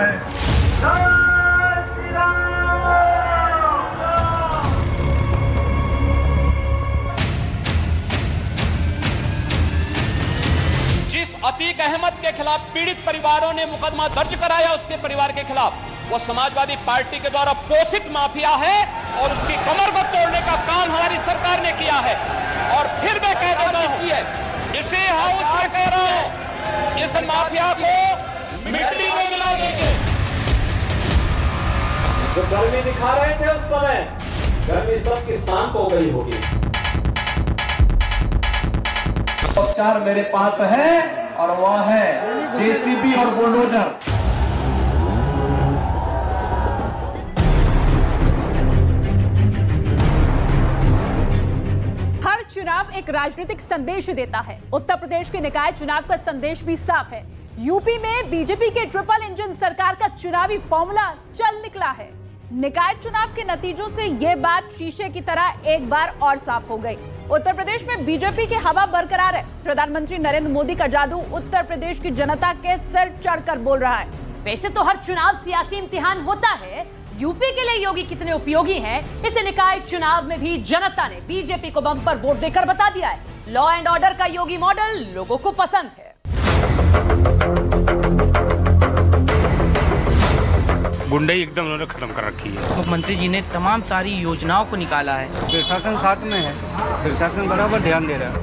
है। जिस अतीक अहमद के खिलाफ पीड़ित परिवारों ने मुकदमा दर्ज कराया उसके परिवार के खिलाफ, वो समाजवादी पार्टी के द्वारा पोषित माफिया है और उसकी कमरबंद तोड़ने का काम हमारी सरकार ने किया है। और फिर मैं कह देता हूं, इसी हाउस में कह रहा हूं, इस माफिया को मिट्टी में मिला देंगे। जो गर्मी दिखा रहे थे उस समय, गर्मी सबकी शांत हो गई होगी। उपचार मेरे पास है और वह है जेसीबी और बुलडोजर। हर चुनाव एक राजनीतिक संदेश देता है। उत्तर प्रदेश के निकाय चुनाव का संदेश भी साफ है। यूपी में बीजेपी के ट्रिपल इंजन सरकार का चुनावी फॉर्मूला चल निकला है। निकाय चुनाव के नतीजों से ये बात शीशे की तरह एक बार और साफ हो गई। उत्तर प्रदेश में बीजेपी की हवा बरकरार है। प्रधानमंत्री नरेंद्र मोदी का जादू उत्तर प्रदेश की जनता के सिर चढ़कर बोल रहा है। वैसे तो हर चुनाव सियासी इम्तिहान होता है। यूपी के लिए योगी कितने उपयोगी हैं, इसे निकाय चुनाव में भी जनता ने बीजेपी को बम्पर वोट देकर बता दिया है। लॉ एंड ऑर्डर का योगी मॉडल लोगों को पसंद है। गुंडई एकदम उन्होंने खत्म कर रखी है। मुख्यमंत्री जी ने तमाम सारी योजनाओं को निकाला है। प्रशासन साथ में है, प्रशासन बराबर ध्यान दे रहा है।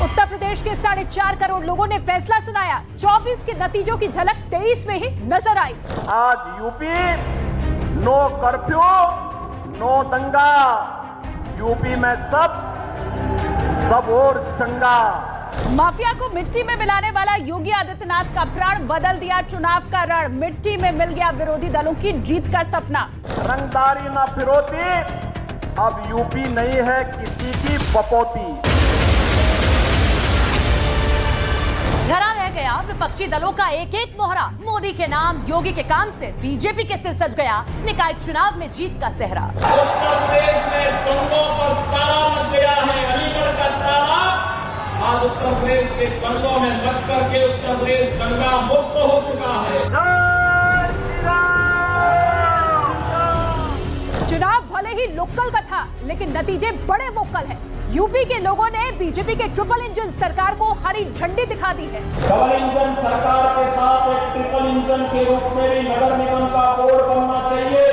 उत्तर प्रदेश के 4.5 करोड़ लोगों ने फैसला सुनाया। 24 के नतीजों की झलक 23 में ही नजर आई। आज यूपी नो कर्फ्यू, नो दंगा। यूपी में सब और चंगा। माफिया को मिट्टी में मिलाने वाला योगी आदित्यनाथ का प्राण बदल दिया चुनाव का रण। मिट्टी में मिल गया विरोधी दलों की जीत का सपना। रंगदारी ना फिरौती, अब यूपी नहीं है किसी की बपौती। धरा रह गया विपक्षी दलों का एक एक मोहरा। मोदी के नाम, योगी के काम से बीजेपी के सिर सज गया निकाय चुनाव में जीत का सेहरा। उत्तर प्रदेश में दंगों पर ताला लग गया है, अलीगढ़ का ताला आज उत्तर प्रदेश के दंगों में लग करके उत्तर प्रदेश दंगा मुक्त हो चुका है। चुनाव भले ही लोकल का था, लेकिन नतीजे बड़े वोकल हैं। यूपी के लोगों ने बीजेपी के ट्रिपल इंजन सरकार को हरी झंडी दिखा दी है। डबल इंजन सरकार के साथ एक ट्रिपल इंजन के रूप में भी नगर निगम का बोर्ड बनना चाहिए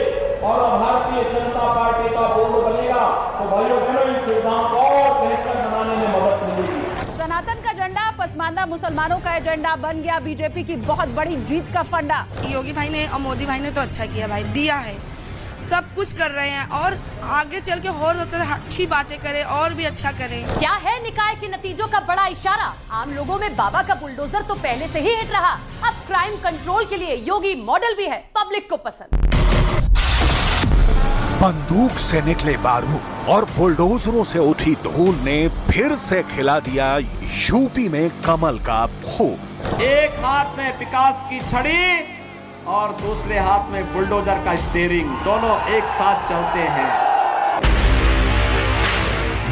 और भारतीय जनता पार्टी का बोर्ड बनेगा तो भाइयों बहनों इन सुविधाओं को और बेहतर बनाने में मदद मिलेगी। सनातन का झंडा पसमानदा मुसलमानों का एजेंडा बन गया बीजेपी की बहुत बड़ी जीत का फंडा। योगी भाई ने और मोदी भाई ने तो अच्छा किया भाई, दिया है, सब कुछ कर रहे हैं और आगे चल के और अच्छी बातें करें और भी अच्छा करें। क्या है निकाय के नतीजों का बड़ा इशारा? आम लोगों में बाबा का बुलडोजर तो पहले से ही हिट रहा, अब क्राइम कंट्रोल के लिए योगी मॉडल भी है पब्लिक को पसंद। बंदूक से निकले बारूद और बुलडोजरों से उठी धूल ने फिर से खिला दिया यूपी में कमल का फूल। एक हाथ में विकास की छड़ी और दूसरे हाथ में बुलडोजर का स्टीयरिंग, दोनों एक साथ चलते हैं।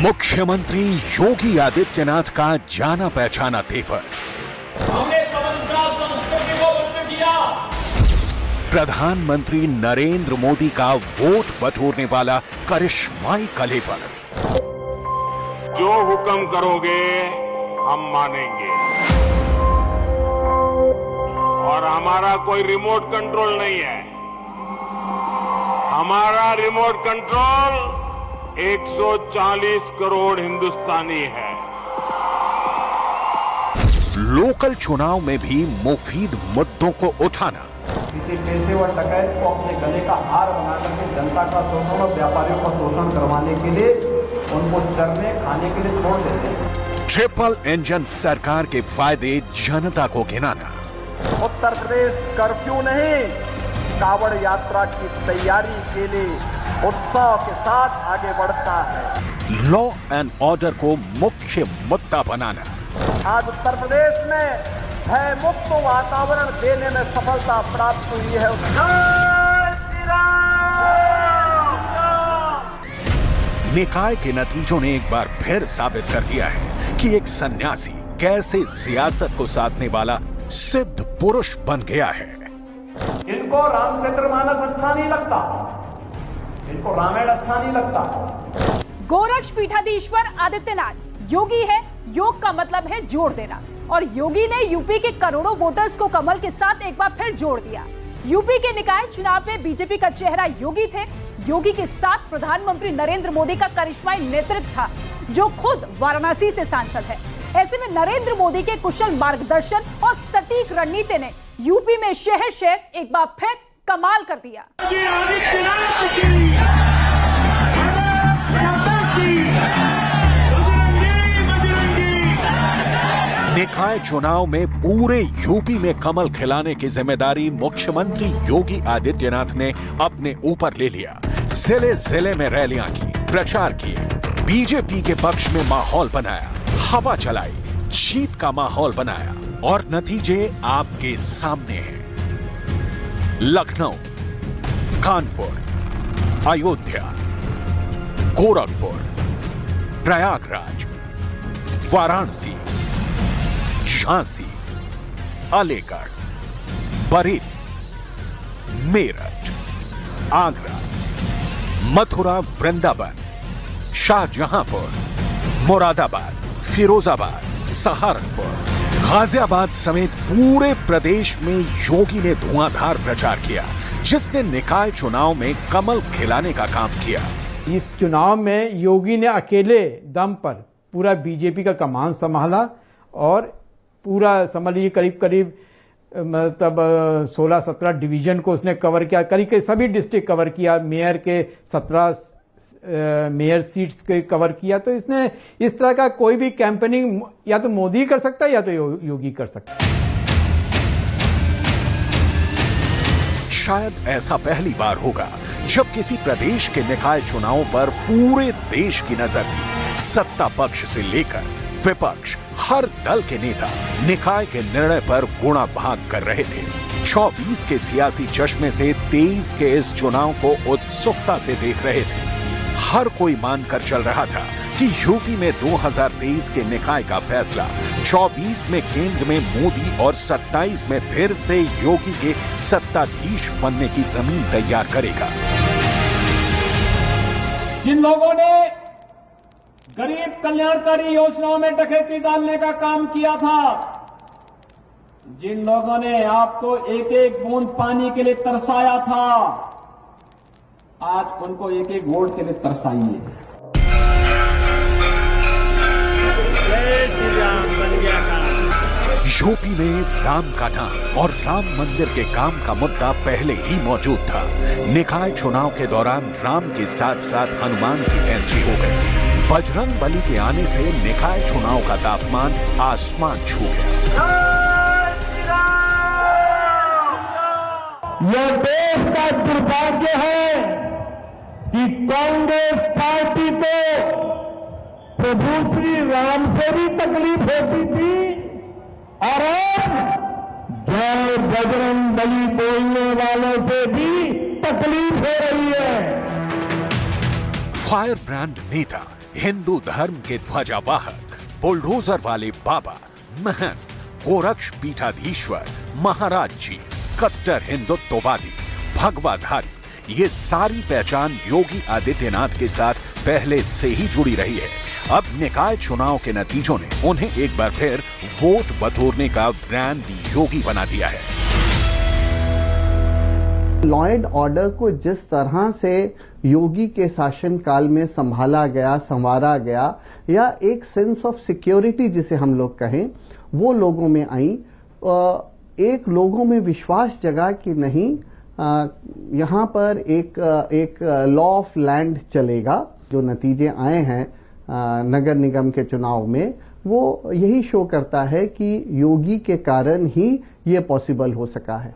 मुख्यमंत्री योगी आदित्यनाथ का जाना पहचाना तेवर। हमने संस्कृति को बंद किया। प्रधानमंत्री नरेंद्र मोदी का वोट बटोरने वाला करिश्माई कलेवर। जो हुक्म करोगे हम मानेंगे और हमारा कोई रिमोट कंट्रोल नहीं है। हमारा रिमोट कंट्रोल 140 करोड़ हिंदुस्तानी है। लोकल चुनाव में भी मुफीद मुद्दों को उठाना। किसी पेशेवर डकैत को अपने गले का हार बनाकर के जनता का शोषण और व्यापारियों का शोषण करवाने के लिए उनको चरने खाने के लिए छोड़ देते हैं। ट्रिपल इंजन सरकार के फायदे जनता को गिनाना। उत्तर प्रदेश कर्फ्यू नहीं, कावड़ यात्रा की तैयारी के लिए उत्साह के साथ आगे बढ़ता है। लॉ एंड ऑर्डर को मुख्य मुद्दा बनाना। आज उत्तर प्रदेश में भय मुक्त वातावरण देने में सफलता प्राप्त हुई है। निकाय के नतीजों ने एक बार फिर साबित कर दिया है कि एक सन्यासी कैसे सियासत को साधने वाला सिद्ध पुरुष बन गया है। इनको रामचंद्रमानस अच्छा नहीं लगता, इनको रामायण अच्छा नहीं लगता। गोरक्ष पीठाधीश्वर आदित्यनाथ योगी है, योग का मतलब है जोड़ देना, और योगी ने यूपी के करोड़ों वोटर्स को कमल के साथ एक बार फिर जोड़ दिया। यूपी के निकाय चुनाव में बीजेपी का चेहरा योगी थे। योगी के साथ प्रधानमंत्री नरेंद्र मोदी का करिश्माई नेतृत्व था, जो खुद वाराणसी से सांसद है। ऐसे में नरेंद्र मोदी के कुशल मार्गदर्शन और सटीक रणनीति ने यूपी में शहर शहर एक बार फिर कमाल कर दिया। निकाय चुनाव में पूरे यूपी में कमल खिलाने की जिम्मेदारी मुख्यमंत्री योगी आदित्यनाथ ने अपने ऊपर ले लिया। जिले जिले में रैलियां की, प्रचार किए, बीजेपी के पक्ष में माहौल बनाया, हवा चलाई, जीत का माहौल बनाया, और नतीजे आपके सामने हैं। लखनऊ, कानपुर, अयोध्या, गोरखपुर, प्रयागराज, वाराणसी, झांसी, अलीगढ़, बरेली, मेरठ, आगरा, मथुरा, वृंदावन, शाहजहांपुर, मुरादाबाद, फिरोजाबाद, सहारनपुर, गाजियाबाद समेत पूरे प्रदेश में योगी ने धुआंधार प्रचार किया, जिसने निकाय चुनाव में कमल खिलाने का काम किया। इस चुनाव में योगी ने अकेले दम पर पूरा बीजेपी का कमान संभाला और पूरा समझ लीजिए करीब मतलब 16-17 डिवीजन को उसने कवर किया, करीब सभी डिस्ट्रिक्ट कवर किया, मेयर के 17 मेयर सीट्स के कवर किया। तो इसने इस तरह का कोई भी कैंपेनिंग या तो मोदी कर सकता है या तो योगी कर सकता है। शायद ऐसा पहली बार होगा जब किसी प्रदेश के निकाय चुनाव पर पूरे देश की नजर थी। सत्ता पक्ष से लेकर विपक्ष, हर दल के नेता निकाय के निर्णय पर गुणा भाग कर रहे थे। 24 के सियासी चश्मे से 23 के इस चुनाव को उत्सुकता से देख रहे थे। हर कोई मानकर चल रहा था कि यूपी में 2023 के निकाय का फैसला 24 में केंद्र में मोदी और 27 में फिर से योगी के सत्ताधीश बनने की जमीन तैयार करेगा। जिन लोगों ने गरीब कल्याणकारी योजनाओं में डकैती डालने का काम किया था, जिन लोगों ने आपको एक एक बूंद पानी के लिए तरसाया था, आज उनको एक एक वोट के लिए तरसाइए। यूपी में राम का नाम और राम मंदिर के काम का मुद्दा पहले ही मौजूद था। निकाय चुनाव के दौरान राम के साथ साथ हनुमान की एंट्री हो गई। बजरंग बली के आने से निकाय चुनाव का तापमान आसमान छू गया। यह देश का दुर्भाग्य है कि कांग्रेस पार्टी को प्रभु श्री राम से भी तकलीफ होती थी और जय बजरंग बली बोलने वालों से भी तकलीफ हो रही है। फायर ब्रांड नेता, हिंदू धर्म के ध्वजावाहक, बुलडोजर वाले बाबा, महंत, गोरक्ष पीठाधीश्वर, महाराज जी, कट्टर हिंदुत्ववादी, भगवाधारी, ये सारी पहचान योगी आदित्यनाथ के साथ पहले से ही जुड़ी रही है। अब निकाय चुनाव के नतीजों ने उन्हें एक बार फिर वोट बटोरने का ब्रांड योगी बना दिया है। लॉ एंड ऑर्डर को जिस तरह से योगी के शासनकाल में संभाला गया, संवारा गया, या एक सेंस ऑफ सिक्योरिटी जिसे हम लोग कहें, वो लोगों में आई। एक लोगों में विश्वास जगा कि नहीं, यहाँ पर एक लॉ ऑफ लैंड चलेगा। जो नतीजे आए हैं नगर निगम के चुनाव में, वो यही शो करता है कि योगी के कारण ही ये पॉसिबल हो सका है।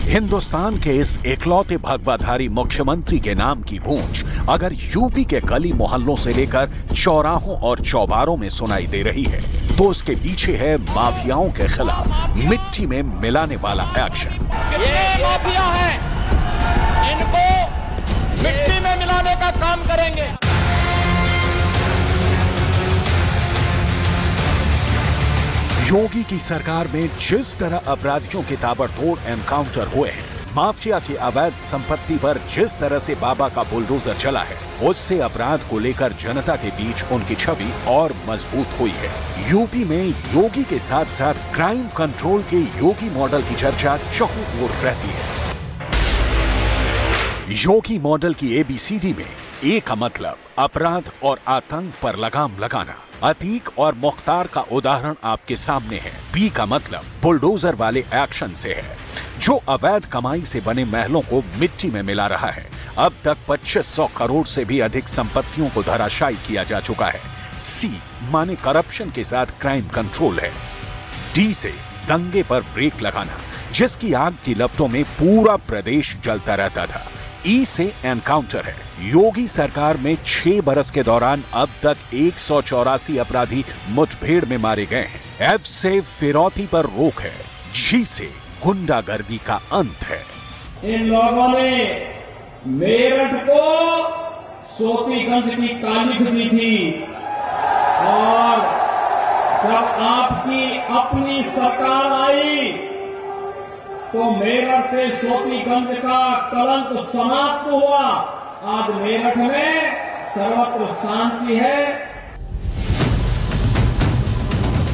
हिंदुस्तान के इस इकलौते भगवाधारी मुख्यमंत्री के नाम की गूंज अगर यूपी के गली मोहल्लों से लेकर चौराहों और चौबारों में सुनाई दे रही है, तो उसके पीछे है माफियाओं के खिलाफ मिट्टी में मिलाने वाला एक्शन। ये माफिया है, इनको मिट्टी में मिलाने का काम करेंगे। योगी की सरकार में जिस तरह अपराधियों के ताबड़तोड़ एनकाउंटर हुए हैं, माफिया की अवैध संपत्ति पर जिस तरह से बाबा का बुलडोजर चला है, उससे अपराध को लेकर जनता के बीच उनकी छवि और मजबूत हुई है। यूपी में योगी के साथ साथ क्राइम कंट्रोल के योगी मॉडल की चर्चा चहुओर रहती है। योगी मॉडल की ABCD में ए का मतलब अपराध और आतंक पर लगाम लगाना। अतीक और मुख्तार का उदाहरण आपके सामने है। बी का मतलब बुलडोजर वाले एक्शन से है, जो अवैध कमाई से बने महलों को मिट्टी में मिला रहा है। अब तक 2500 करोड़ से भी अधिक संपत्तियों को धराशायी किया जा चुका है। सी माने करप्शन के साथ क्राइम कंट्रोल है। डी से दंगे पर ब्रेक लगाना, जिसकी आग की लपटों में पूरा प्रदेश जलता रहता था। ई से एनकाउंटर है। योगी सरकार में 6 बरस के दौरान अब तक 184 अपराधी मुठभेड़ में मारे गए हैं। एफ से फिरौती पर रोक है। जी से गुंडागर्दी का अंत है। इन लोगों ने मेरठ को सोपीगंज की कालिख दी थी और जब आपकी अपनी सरकार आई तो मेरठ से सोपीगंज का कलंक समाप्त हुआ। आज मेरठ में सर्वत्र शांति है।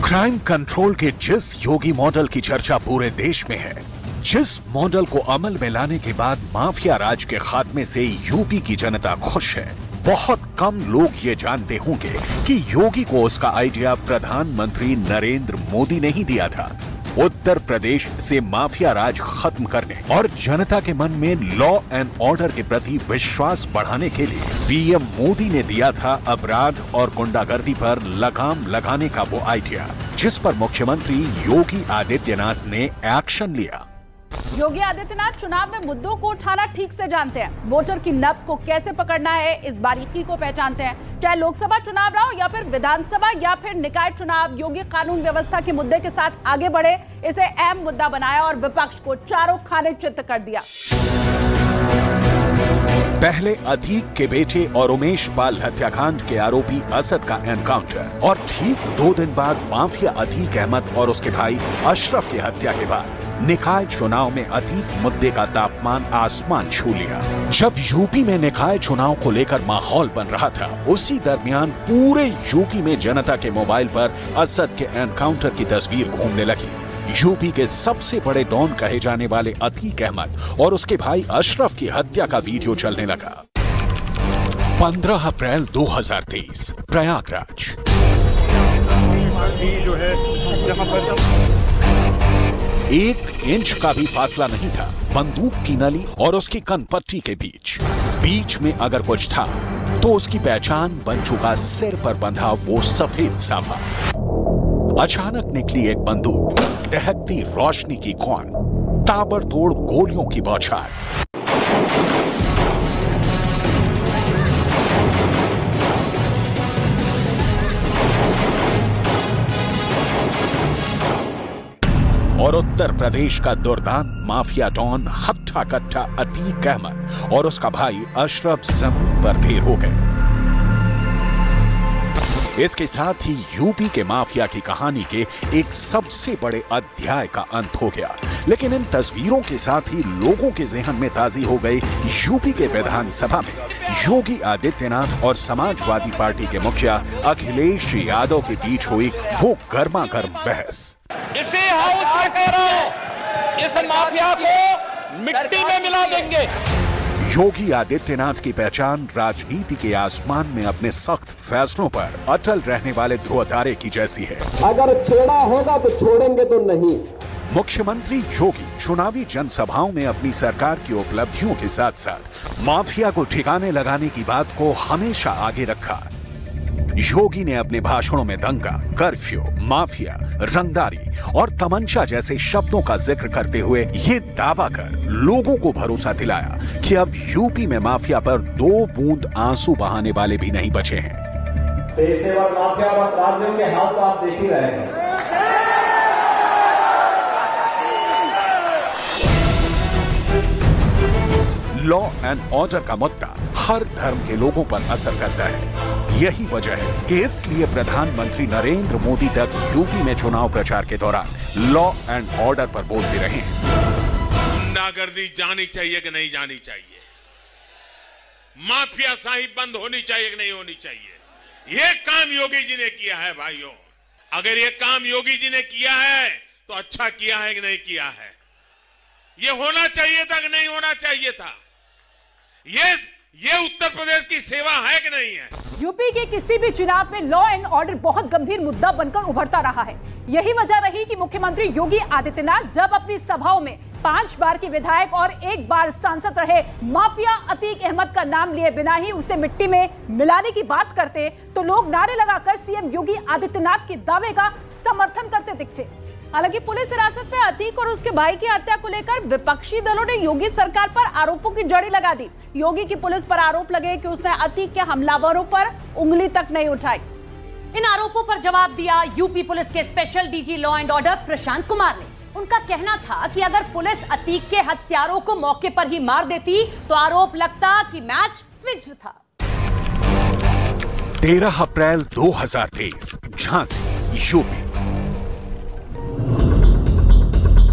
क्राइम कंट्रोल के जिस योगी मॉडल की चर्चा पूरे देश में है, जिस मॉडल को अमल में लाने के बाद माफिया राज के खात्मे से यूपी की जनता खुश है, बहुत कम लोग ये जानते होंगे कि योगी को उसका आइडिया प्रधानमंत्री नरेंद्र मोदी ने ही दिया था। उत्तर प्रदेश से माफिया राज खत्म करने और जनता के मन में लॉ एंड ऑर्डर के प्रति विश्वास बढ़ाने के लिए पीएम मोदी ने दिया था अपराध और गुंडागर्दी पर लगाम लगाने का वो आइडिया, जिस पर मुख्यमंत्री योगी आदित्यनाथ ने एक्शन लिया। योगी आदित्यनाथ चुनाव में मुद्दों को उठाना ठीक से जानते हैं। वोटर की नब्ज को कैसे पकड़ना है, इस बारीकी को पहचानते हैं। चाहे लोकसभा चुनाव रहा हो या फिर विधानसभा या फिर निकाय चुनाव, योगी कानून व्यवस्था के मुद्दे के साथ आगे बढ़े, इसे अहम मुद्दा बनाया और विपक्ष को चारों खाने चित्त कर दिया। पहले अतीक के बेटे और उमेश पाल हत्याकांड के आरोपी असद का एनकाउंटर और ठीक 2 दिन बाद माफिया अतीक अहमद और उसके भाई अशरफ की हत्या के बाद निकाय चुनाव में अतीक मुद्दे का तापमान आसमान छू लिया। जब यूपी में निकाय चुनाव को लेकर माहौल बन रहा था, उसी दरमियान पूरे यूपी में जनता के मोबाइल पर असद के एनकाउंटर की तस्वीर घूमने लगी। यूपी के सबसे बड़े डॉन कहे जाने वाले अतीक अहमद और उसके भाई अशरफ की हत्या का वीडियो चलने लगा। 15 अप्रैल 2023 प्रयागराज। जो है जहां पर 1 इंच का भी फासला नहीं था बंदूक की नली और उसकी कनपट्टी के बीच में अगर कुछ था तो उसकी पहचान बन चुका सिर पर बंधा वो सफेद साफा। अचानक निकली एक बंदूक, दहकती रोशनी की कौन, ताबड़तोड़ गोलियों की बौछार। और उत्तर प्रदेश का दुर्दांत माफिया डॉन हट्टा कट्टा अतीक अहमद और उसका भाई अशरफ जमीन पर ढेर हो गए। इसके साथ ही यूपी के माफिया की कहानी के एक सबसे बड़े अध्याय का अंत हो गया। लेकिन इन तस्वीरों के साथ ही लोगों के जहन में ताजी हो गई यूपी के विधानसभा में योगी आदित्यनाथ और समाजवादी पार्टी के मुखिया अखिलेश यादव के बीच हुई वो गर्मागर्म बहस। इसी हाउस में कह रहा हूं, इस माफिया को मिट्टी में मिला देंगे। योगी आदित्यनाथ की पहचान राजनीति के आसमान में अपने सख्त फैसलों पर अटल रहने वाले ध्रुव तारे की जैसी है। अगर छेड़ा होगा तो छोड़ेंगे तो नहीं। मुख्यमंत्री योगी चुनावी जनसभाओं में अपनी सरकार की उपलब्धियों के साथ साथ माफिया को ठिकाने लगाने की बात को हमेशा आगे रखा। योगी ने अपने भाषणों में दंगा, कर्फ्यू, माफिया, रंगदारी और तमंचा जैसे शब्दों का जिक्र करते हुए ये दावा कर लोगों को भरोसा दिलाया कि अब यूपी में माफिया पर 2 बूंद आंसू बहाने वाले भी नहीं बचे हैं। पेशेवर माफिया अपराधियों के हाल तो आप देख ही रहे हैं। लॉ एंड ऑर्डर का मुद्दा हर धर्म के लोगों पर असर करता है। यही वजह है कि इसलिए प्रधानमंत्री नरेंद्र मोदी तक यूपी में चुनाव प्रचार के दौरान लॉ एंड ऑर्डर पर बोलते रहे हैं। गुंडागर्दी जानी चाहिए कि नहीं जानी चाहिए, माफियाशाही बंद होनी चाहिए कि नहीं होनी चाहिए, ये काम योगी जी ने किया है भाइयों। अगर ये काम योगी जी ने किया है तो अच्छा किया है कि नहीं किया है, ये होना चाहिए था कि नहीं होना चाहिए था, ये उत्तर प्रदेश की सेवा है कि नहीं है। यूपी के किसी भी चुनाव में लॉ एंड ऑर्डर बहुत गंभीर मुद्दा बनकर उभरता रहा है। यही वजह रही कि मुख्यमंत्री योगी आदित्यनाथ जब अपनी सभाओं में 5 बार के विधायक और 1 बार सांसद रहे माफिया अतीक अहमद का नाम लिए बिना ही उसे मिट्टी में मिलाने की बात करते तो लोग नारे लगाकर सीएम योगी आदित्यनाथ के दावे का समर्थन करते दिखते। हालांकि पुलिस हिरासत में अतीक और उसके भाई की हत्या को लेकर विपक्षी दलों ने योगी सरकार पर आरोपों की जड़ी लगा दी। योगी की पुलिस पर आरोप लगे कि उसने अतीक के हमलावरों पर उंगली तक नहीं उठाई। इन आरोपों पर जवाब दिया यूपी पुलिस के special DG law and order Prashant Kumar ने। उनका कहना था कि अगर पुलिस अतीक के हत्यारों को मौके पर ही मार देती तो आरोप लगता कि मैच फिक्स्ड था। 13 अप्रैल 2023 झांसी यूपी।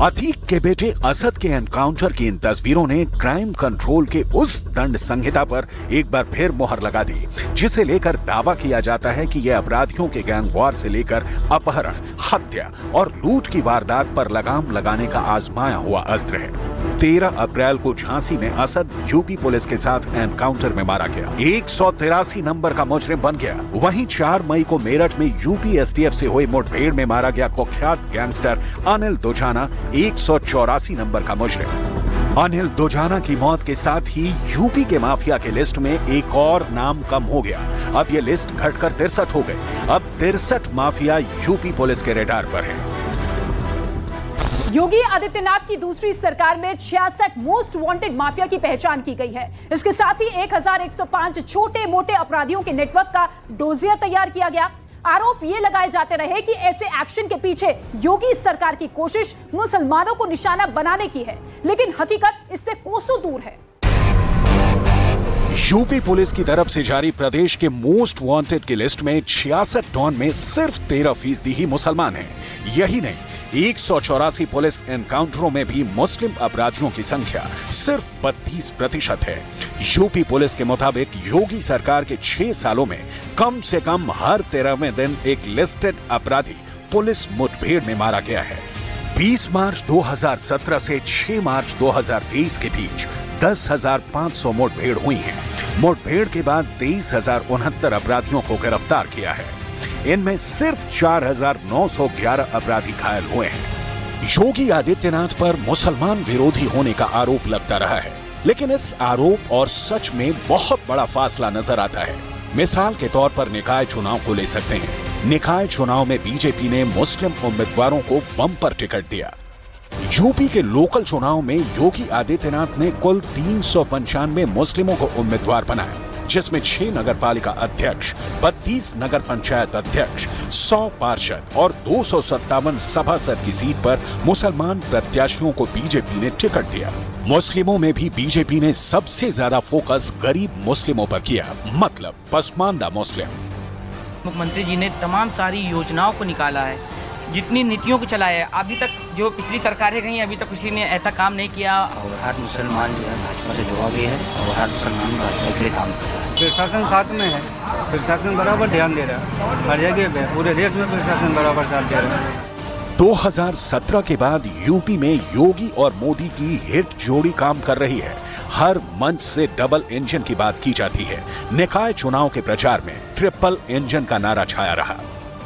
अतीक के बेटे असद के एनकाउंटर की इन तस्वीरों ने क्राइम कंट्रोल के उस दंड संहिता पर एक बार फिर मोहर लगा दी जिसे लेकर दावा किया जाता है कि यह अपराधियों के गैंगवार से लेकर अपहरण, हत्या और लूट की वारदात पर लगाम लगाने का आजमाया हुआ अस्त्र है। 13 अप्रैल को झांसी में असद यूपी पुलिस के साथ एनकाउंटर में मारा गया, 183 नंबर का मुजरिम बन गया। वहीं 4 मई को मेरठ में यूपी एसटीएफ से हुई मुठभेड़ में मारा गया कुख्यात गैंगस्टर अनिल दोजाना, 184 नंबर का मुजरिम। अनिल दोजाना की मौत के साथ ही यूपी के माफिया के लिस्ट में एक और नाम कम हो गया। अब यह लिस्ट घटकर 63 हो गई। अब 63 माफिया यूपी पुलिस के रडार पर है। योगी आदित्यनाथ की दूसरी सरकार में 66 मोस्ट वांटेड माफिया की पहचान की गई है। इसके साथ ही 1105 छोटे मोटे अपराधियों के नेटवर्क का डोजियर तैयार किया गया। आरोप ये लगाए जाते रहे कि ऐसे एक्शन के पीछे योगी सरकार की कोशिश मुसलमानों को निशाना बनाने की है, लेकिन हकीकत इससे कोसों दूर है। यूपी पुलिस की तरफ से जारी प्रदेश के मोस्ट वांटेड की लिस्ट में 66 डॉन में सिर्फ 13% ही मुसलमान हैं। यही नहीं, 184 पुलिस एनकाउंटरों में भी मुस्लिम अपराधियों की संख्या सिर्फ 32% है। यूपी पुलिस के मुताबिक योगी सरकार के 6 सालों में कम से कम हर 13वें दिन एक लिस्टेड अपराधी पुलिस मुठभेड़ में मारा गया है। 20 मार्च 2017 से 6 मार्च 2023 के बीच 10,500 मुठभेड़ हुई हैं। मुठभेड़ के बाद 23,069 अपराधियों को गिरफ्तार किया है। इनमें सिर्फ 4,911 अपराधी घायल हुए हैं। योगी आदित्यनाथ पर मुसलमान विरोधी होने का आरोप लगता रहा है, लेकिन इस आरोप और सच में बहुत बड़ा फासला नजर आता है। मिसाल के तौर पर निकाय चुनाव को ले सकते हैं। निकाय चुनाव में बीजेपी ने मुस्लिम उम्मीदवारों को बम्पर टिकट दिया। यूपी के लोकल चुनाव में योगी आदित्यनाथ ने कुल 395 मुस्लिमों को उम्मीदवार बनाया, जिसमें 6 नगरपालिका अध्यक्ष, 32 नगर पंचायत अध्यक्ष, 100 पार्षद और 257 सभासद की सीट पर मुसलमान प्रत्याशियों को बीजेपी ने टिकट दिया। मुस्लिमों में भी बीजेपी ने सबसे ज्यादा फोकस गरीब मुस्लिमों पर किया, मतलब पसमानदा मुस्लिम। मुख्यमंत्री जी ने तमाम सारी योजनाओं को निकाला है, जितनी नीतियों को चलाया है। अभी तक जो पिछली सरकारें गई, अभी तक किसी ने ऐसा काम नहीं किया। और हर मुसलमान जो है भाजपा से जुड़ा भी है और हर मुसलमान भाजपा के लिए काम कर रहा है। प्रशासन साथ में है, प्रशासन बराबर ध्यान दे रहा है। हर जगह पे पूरे देश में प्रशासन बराबर साथ दे रहा है। 2017 के बाद यूपी में योगी और मोदी की हिट जोड़ी काम कर रही है। हर मंच से डबल इंजन की बात की जाती है। निकाय चुनाव के प्रचार में ट्रिपल इंजन का नारा छाया रहा।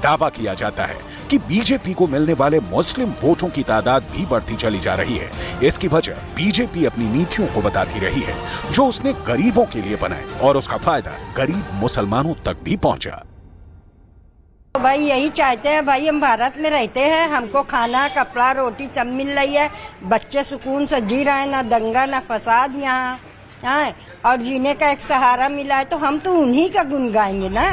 दावा किया जाता है कि बीजेपी को मिलने वाले मुस्लिम वोटों की तादाद भी बढ़ती चली जा रही है। इसकी वजह बीजेपी अपनी नीतियों को बताती रही है, जो उसने गरीबों के लिए बनाए, और उसका फायदा गरीब मुसलमानों तक भी पहुंचा। भाई यही चाहते हैं, भाई हम भारत में रहते हैं, हमको खाना, कपड़ा, रोटी सब मिल रही है, बच्चे सुकून से जी रहे हैं, ना दंगा ना फसाद यहाँ, और जीने का एक सहारा मिला है, तो हम तो उन्हीं का गुण गाएंगे ना।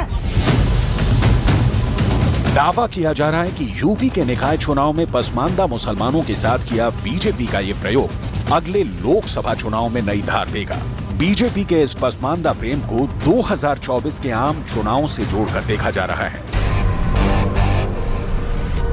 दावा किया जा रहा है कि यूपी के निकाय चुनाव में पसमानदा मुसलमानों के साथ किया बीजेपी का ये प्रयोग अगले लोकसभा चुनाव में नई धार देगा। बीजेपी के इस पसमानदा प्रेम को 2024 के आम चुनाव से जोड़कर देखा जा रहा है।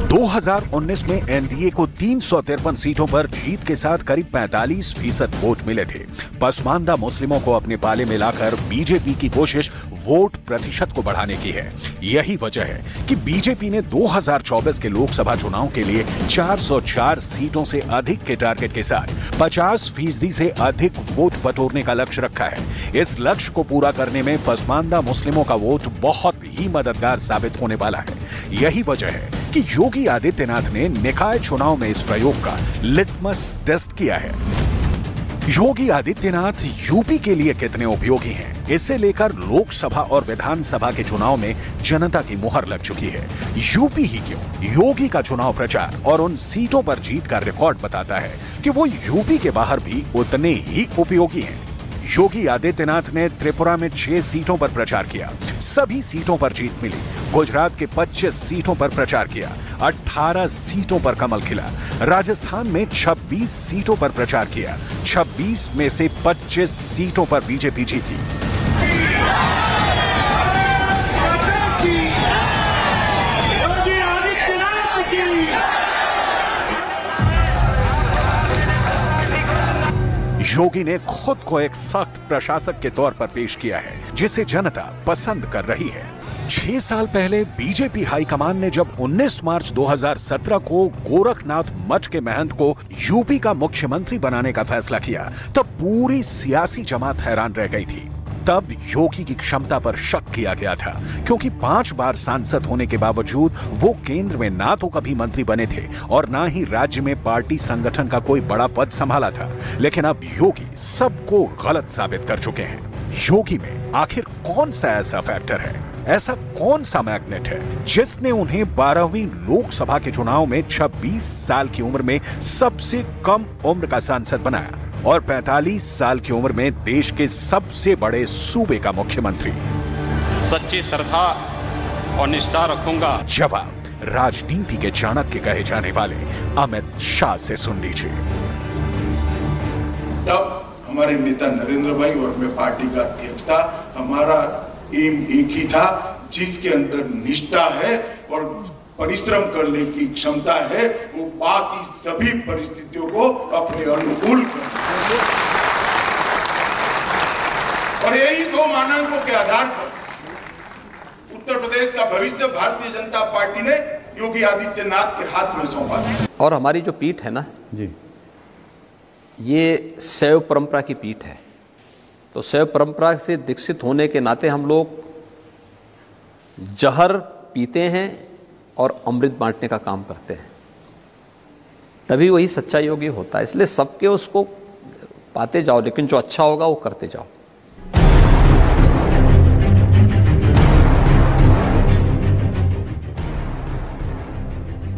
2019 में एनडीए को 353 सीटों पर जीत के साथ करीब 45% वोट मिले थे। पसमानदा मुस्लिमों को अपने पाले में लाकर बीजेपी की कोशिश वोट प्रतिशत को बढ़ाने की है। यही वजह है कि बीजेपी ने 2024 के लोकसभा चुनाव के लिए 404 सीटों से अधिक के टारगेट के साथ 50% से अधिक वोट बटोरने का लक्ष्य रखा है। इस लक्ष्य को पूरा करने में पसमानदा मुस्लिमों का वोट बहुत ही मददगार साबित होने वाला है। यही वजह है कि योगी आदित्यनाथ ने निकाय चुनाव में इस प्रयोग का लिटमस टेस्ट किया है। योगी आदित्यनाथ यूपी के लिए कितने उपयोगी हैं, इसे लेकर लोकसभा और विधानसभा के चुनाव में जनता की मुहर लग चुकी है। यूपी ही क्यों, योगी का चुनाव प्रचार और उन सीटों पर जीत का रिकॉर्ड बताता है कि वो यूपी के बाहर भी उतने ही उपयोगी हैं। योगी आदित्यनाथ ने त्रिपुरा में 6 सीटों पर प्रचार किया, सभी सीटों पर जीत मिली। गुजरात के 25 सीटों पर प्रचार किया, 18 सीटों पर कमल खिला। राजस्थान में 26 सीटों पर प्रचार किया, 26 में से 25 सीटों पर बीजेपी जीती। योगी ने खुद को एक सख्त प्रशासक के तौर पर पेश किया है, जिसे जनता पसंद कर रही है। 6 साल पहले बीजेपी हाईकमान ने जब 19 मार्च 2017 को गोरखनाथ मठ के महंत को यूपी का मुख्यमंत्री बनाने का फैसला किया, तब पूरी सियासी जमात हैरान रह गई थी। तब योगी की क्षमता पर शक किया गया था, क्योंकि 5 बार सांसद होने के बावजूद वो केंद्र में ना तो कभी मंत्री बने थे और ना ही राज्य में पार्टी संगठन का कोई बड़ा पद संभाला था। लेकिन अब योगी सबको गलत साबित कर चुके हैं। योगी में आखिर कौन सा ऐसा फैक्टर है, ऐसा कौन सा मैग्नेट है जिसने उन्हें 12वीं लोकसभा के चुनाव में 26 साल की उम्र में सबसे कम उम्र का सांसद बनाया और 45 साल की उम्र में देश के सबसे बड़े सूबे का मुख्यमंत्री? सच्ची श्रद्धा और निष्ठा रखूंगा। जवाब राजनीति के चाणक्य कहे जाने वाले अमित शाह से सुन लीजिए। तब हमारे नेता नरेंद्र भाई और मैं पार्टी का अध्यक्ष था, हमारा एम एक ही था, जिसके अंदर निष्ठा है और परिश्रम करने की क्षमता है, वो बाकी सभी परिस्थितियों को अपने अनुकूल कर, और यही 2 मानकों के आधार पर उत्तर प्रदेश का भविष्य भारतीय जनता पार्टी ने योगी आदित्यनाथ के हाथ में सौंपा है। और हमारी जो पीठ है ना जी, ये शैव परंपरा की पीठ है। तो शैव परंपरा से दीक्षित होने के नाते हम लोग जहर पीते हैं और अमृत बांटने का काम करते हैं, तभी वही सच्चा योगी होता है। इसलिए सबके उसको पाते जाओ, लेकिन जो अच्छा होगा वो करते जाओ।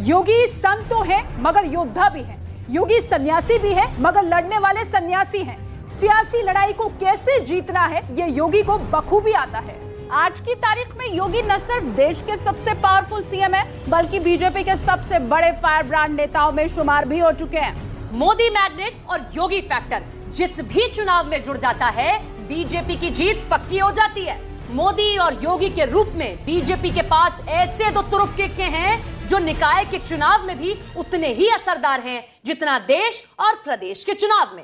योगी संत तो है मगर योद्धा भी है, योगी सन्यासी भी है मगर लड़ने वाले सन्यासी हैं। सियासी लड़ाई को कैसे जीतना है ये योगी को बखूबी आता है। आज की तारीख में योगी न सिर्फ देश के सबसे पावरफुल सीएम है, बल्कि बीजेपी के सबसे बड़े फायर ब्रांड नेताओं में शुमार भी हो चुके हैं। मोदी मैग्नेट और योगी फैक्टर जिस भी चुनाव में जुड़ जाता है, बीजेपी की जीत पक्की हो जाती है। मोदी और योगी के रूप में बीजेपी के पास ऐसे 2 तुरुप हैं जो निकाय के चुनाव में भी उतने ही असरदार हैं जितना देश और प्रदेश के चुनाव में।